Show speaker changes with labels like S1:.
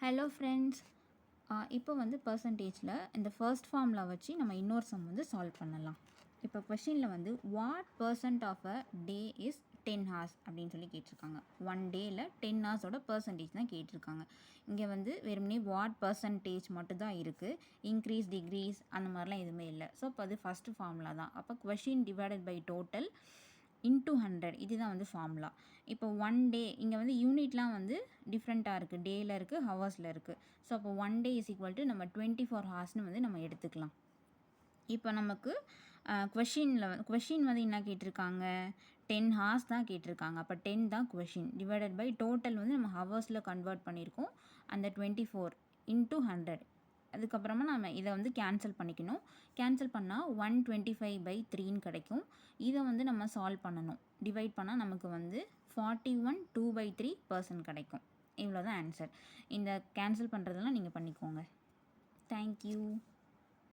S1: Hello friends, இப்போ வந்து பர்சன்டேஜில் இந்த ஃபர்ஸ்ட் ஃபார்முலா வச்சு நம்ம இன்னொரு சம் வந்து சால்வ் பண்ணலாம். இப்போ கொஷினில் வந்து what percent of a day is 10 hours அப்படின்னு சொல்லி கேட்டிருக்காங்க. 1 டேயில் 10 ஹவர்ஸோட பர்சன்டேஜ் தான் கேட்டிருக்காங்க. இங்கே வந்து வெறுமனே வாட் பர்சன்டேஜ் மட்டும் தான் இருக்குது. இன்க்ரீஸ், டிக்ரீஸ் அந்த மாதிரிலாம் எதுவுமே இல்லை. ஸோ இப்போ அது ஃபஸ்ட்டு ஃபார்முலா தான். அப்போ question divided by total into 100 இதுதான் வந்து ஃபார்முலா. இப்போ 1 டே இங்கே வந்து யூனிட்லாம் வந்து டிஃப்ரெண்ட்டாக இருக்குது. டேயில் இருக்குது, ஹவர்ஸில் இருக்குது. ஸோ அப்போ 1 டே இஸ் ஈக்குவல் டு நம்ம 24 ஹார்ஸ்னு வந்து நம்ம எடுத்துக்கலாம். இப்போ நமக்கு கொஷின் வந்து என்ன கேட்டிருக்காங்க, 10 ஹார்ஸ் தான் கேட்டிருக்காங்க. அப்போ 10 தான் கொஷின் டிவைடட் பை டோட்டல் வந்து நம்ம ஹவர்ஸில் கன்வெர்ட் பண்ணியிருக்கோம். அந்த 24 இன்ட்டு 100. அதுக்கப்புறமா நம்ம இதை வந்து கேன்சல் பண்ணிக்கணும். கேன்சல் பண்ணால் 125/3 கிடைக்கும். இதை வந்து நம்ம சால்வ் பண்ணணும். டிவைட் பண்ணால் நமக்கு வந்து 41 2/3% கிடைக்கும். இவ்வளோ தான் ஆன்சர். இந்த கேன்சல் பண்ணுறதெல்லாம் நீங்கள் பண்ணிக்கோங்க. தேங்க்யூ.